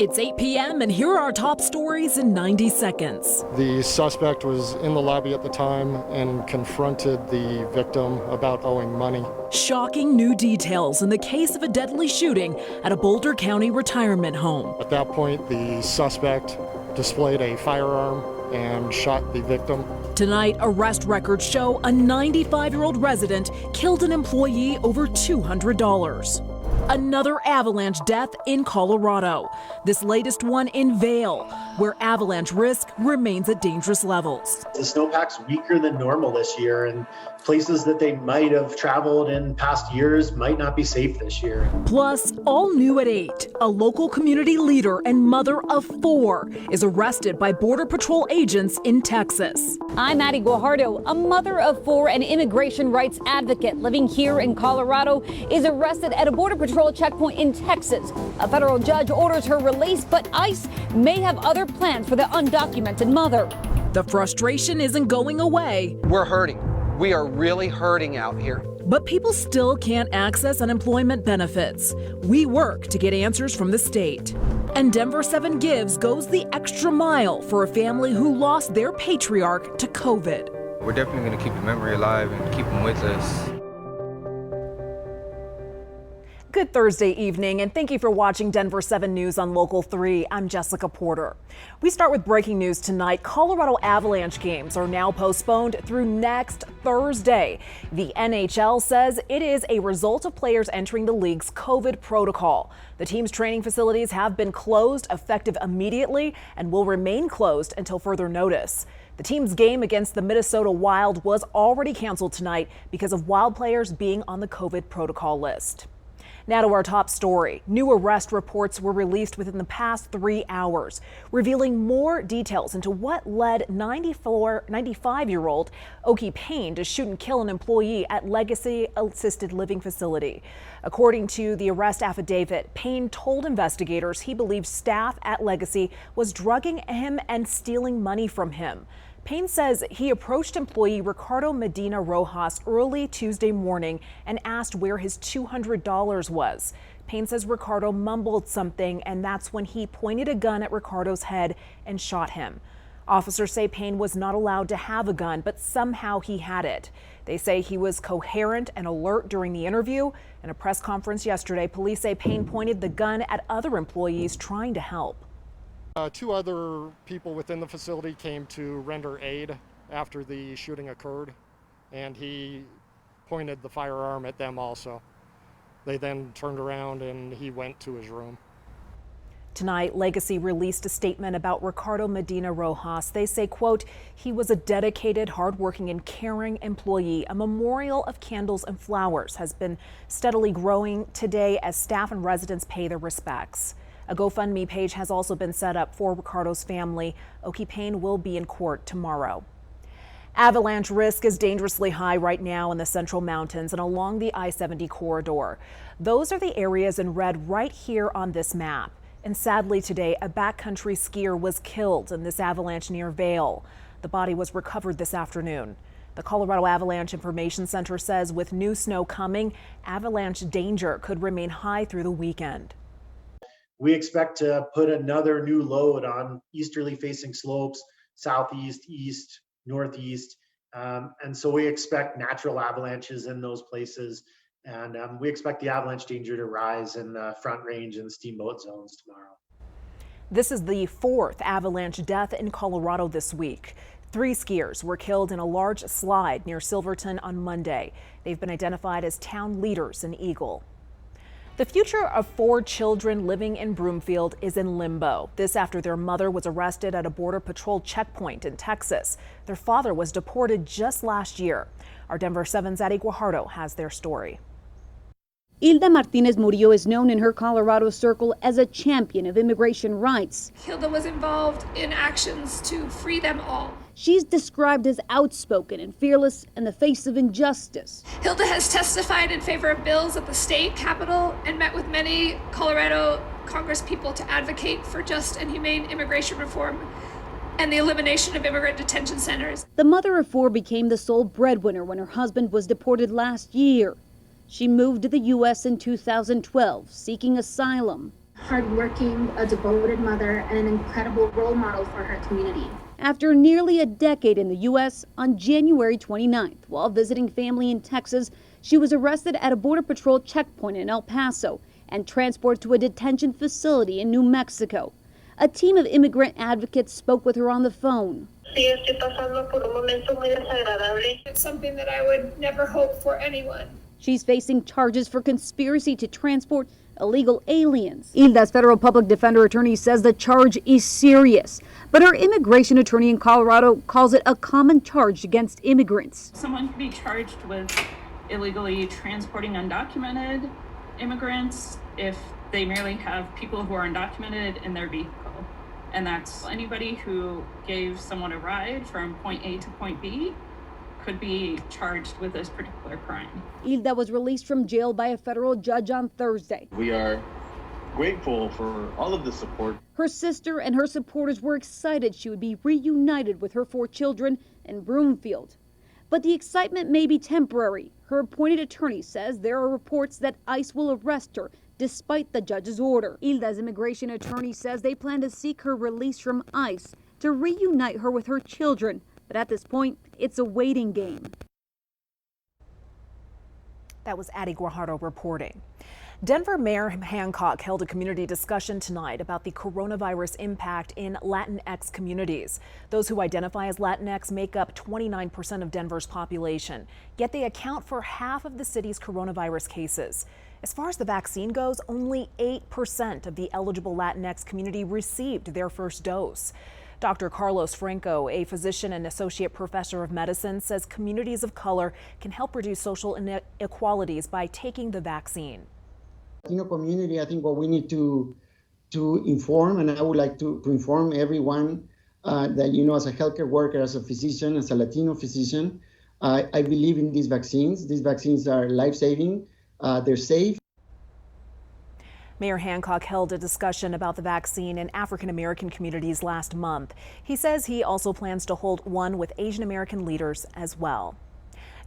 It's 8 p.m. and here are our top stories in 90 seconds. The suspect was in the lobby at the time and confronted the victim about owing money. Shocking new details in the case of a deadly shooting at a Boulder County retirement home. At that point, the suspect displayed a firearm and shot the victim. Tonight, arrest records show a 95-year-old resident killed an employee over $200. Another avalanche death in Colorado. This latest one in Vail, where avalanche risk remains at dangerous levels. The snowpack's weaker than normal this year, and places that they might have traveled in past years might not be safe this year. Plus, all new at 8, a local community leader and mother of 4 is arrested by Border Patrol agents in Texas. I'm Addie Guajardo. A mother of 4 and immigration rights advocate living here in Colorado is arrested at a Border Patrol checkpoint in Texas. A federal judge orders her release, but ICE may have other plans for the undocumented mother. The frustration isn't going away. We're hurting. We are really hurting out here. But people still can't access unemployment benefits. We work to get answers from the state. And Denver7 Gives goes the extra mile for a family who lost their patriarch to COVID. We're definitely going to keep the memory alive and keep him with us. Good Thursday evening, and thank you for watching Denver7 News on Local 3. I'm Jessica Porter. We start with breaking news tonight. Colorado Avalanche games are now postponed through next Thursday. The NHL says it is a result of players entering the league's COVID protocol. The team's training facilities have been closed effective immediately and will remain closed until further notice. The team's game against the Minnesota Wild was already canceled tonight because of Wild players being on the COVID protocol list. Now to our top story. New arrest reports were released within the past 3 hours, revealing more details into what led 95-year-old Oki Payne to shoot and kill an employee at Legacy Assisted Living Facility. According to the arrest affidavit, Payne told investigators he believed staff at Legacy was drugging him and stealing money from him. Payne says he approached employee Ricardo Medina Rojas early Tuesday morning and asked where his $200 was. Payne says Ricardo mumbled something, and that's when he pointed a gun at Ricardo's head and shot him. Officers say Payne was not allowed to have a gun, but somehow he had it. They say he was coherent and alert during the interview. In a press conference yesterday, police say Payne pointed the gun at other employees trying to help. 2 other people within the facility came to render aid after the shooting occurred, and he pointed the firearm at them also. They then turned around and he went to his room. Tonight, Legacy released a statement about Ricardo Medina Rojas. They say, quote, he was a dedicated, hardworking, and caring employee. A memorial of candles and flowers has been steadily growing today as staff and residents pay their respects. A GoFundMe page has also been set up for Ricardo's family. Oki Payne will be in court tomorrow. Avalanche risk is dangerously high right now in the Central Mountains and along the I-70 corridor. Those are the areas in red right here on this map. And sadly today, a backcountry skier was killed in this avalanche near Vail. The body was recovered this afternoon. The Colorado Avalanche Information Center says with new snow coming, avalanche danger could remain high through the weekend. We expect to put another new load on easterly facing slopes, southeast, east, northeast. And so we expect natural avalanches in those places. And we expect the avalanche danger to rise in the Front Range and Steamboat zones tomorrow. This is the 4th avalanche death in Colorado this week. 3 skiers were killed in a large slide near Silverton on Monday. They've been identified as town leaders in Eagle. The future of 4 children living in Broomfield is in limbo. This after their mother was arrested at a Border Patrol checkpoint in Texas. Their father was deported just last year. Our Denver7's Addie Guajardo has their story. Hilda Martinez Murillo is known in her Colorado circle as a champion of immigration rights. Hilda was involved in actions to free them all. She's described as outspoken and fearless in the face of injustice. Hilda has testified in favor of bills at the state capitol and met with many Colorado Congress people to advocate for just and humane immigration reform and the elimination of immigrant detention centers. The mother of 4 became the sole breadwinner when her husband was deported last year. She moved to the U.S. in 2012, seeking asylum. hardworking, a devoted mother, and an incredible role model for her community. After nearly a decade in the U.S., on January 29th, while visiting family in Texas, she was arrested at a Border Patrol checkpoint in El Paso and transported to a detention facility in New Mexico. A team of immigrant advocates spoke with her on the phone. It's something that I would never hope for anyone. She's facing charges for conspiracy to transport illegal aliens. Hilda's federal public defender attorney says the charge is serious, but her immigration attorney in Colorado calls it a common charge against immigrants. Someone can be charged with illegally transporting undocumented immigrants if they merely have people who are undocumented in their vehicle. And that's anybody who gave someone a ride from point A to point B could be charged with this particular crime. Hilda was released from jail by a federal judge on Thursday. We are grateful for all of the support. Her sister and her supporters were excited she would be reunited with her 4 children in Broomfield. But the excitement may be temporary. Her appointed attorney says there are reports that ICE will arrest her despite the judge's order. Hilda's immigration attorney says they plan to seek her release from ICE to reunite her with her children. But at this point, it's a waiting game. That was Addie Guajardo reporting. Denver Mayor Hancock held a community discussion tonight about the coronavirus impact in Latinx communities. Those who identify as Latinx make up 29% of Denver's population, yet they account for half of the city's coronavirus cases. As far as the vaccine goes, only 8% of the eligible Latinx community received their first dose. Dr. Carlos Franco, a physician and associate professor of medicine, says communities of color can help reduce social inequalities by taking the vaccine. Latino community, I think what we need to inform, and I would like to inform everyone that, you know, as a healthcare worker, as a physician, as a Latino physician, I believe in these vaccines. These vaccines are life-saving, they're safe. Mayor Hancock held a discussion about the vaccine in African American communities last month. He says he also plans to hold one with Asian American leaders as well.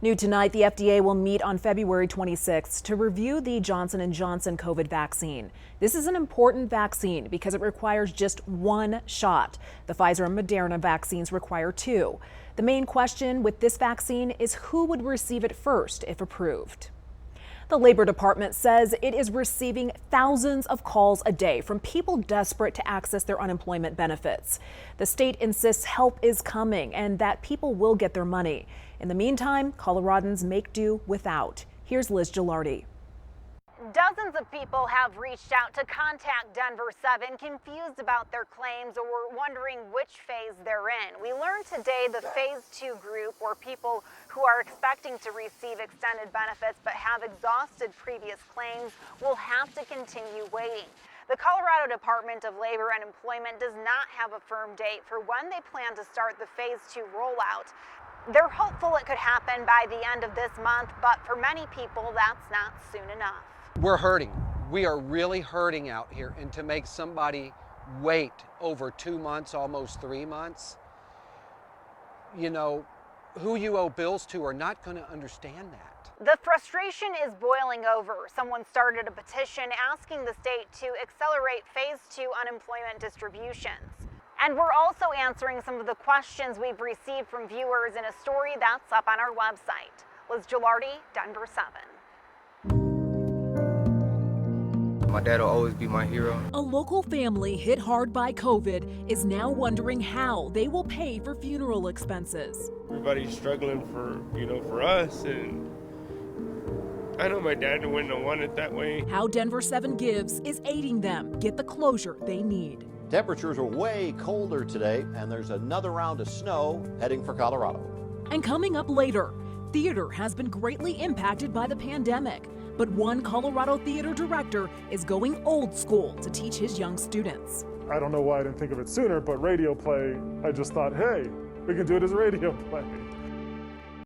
New tonight, the FDA will meet on February 26th to review the Johnson & Johnson COVID vaccine. This is an important vaccine because it requires just 1 shot. The Pfizer and Moderna vaccines require 2. The main question with this vaccine is who would receive it first if approved. The Labor Department says it is receiving thousands of calls a day from people desperate to access their unemployment benefits. The state insists help is coming and that people will get their money. In the meantime, Coloradans make do without. Here's Liz Gilardi. Dozens of people have reached out to contact Denver7, confused about their claims or wondering which phase they're in. We learned today the phase 2 group, or people who are expecting to receive extended benefits but have exhausted previous claims, will have to continue waiting. The Colorado Department of Labor and Employment does not have a firm date for when they plan to start the phase 2 rollout. They're hopeful it could happen by the end of this month, but for many people, that's not soon enough. We're hurting. We are really hurting out here. And to make somebody wait over 2 months, almost 3 months, you know, who you owe bills to are not going to understand that. The frustration is boiling over. Someone started a petition asking the state to accelerate phase 2 unemployment distributions. And we're also answering some of the questions we've received from viewers in a story that's up on our website. Liz Gilardi, Denver7. My dad will always be my hero. A local family hit hard by COVID is now wondering how they will pay for funeral expenses. Everybody's struggling for us, and I know my dad wouldn't have wanted it that way. How Denver7 Gives is aiding them get the closure they need. Temperatures are way colder today, and there's another round of snow heading for Colorado. And coming up later, theater has been greatly impacted by the pandemic. But one Colorado theater director is going old school to teach his young students. I don't know why I didn't think of it sooner, but radio play, I just thought, hey, we can do it as a radio play.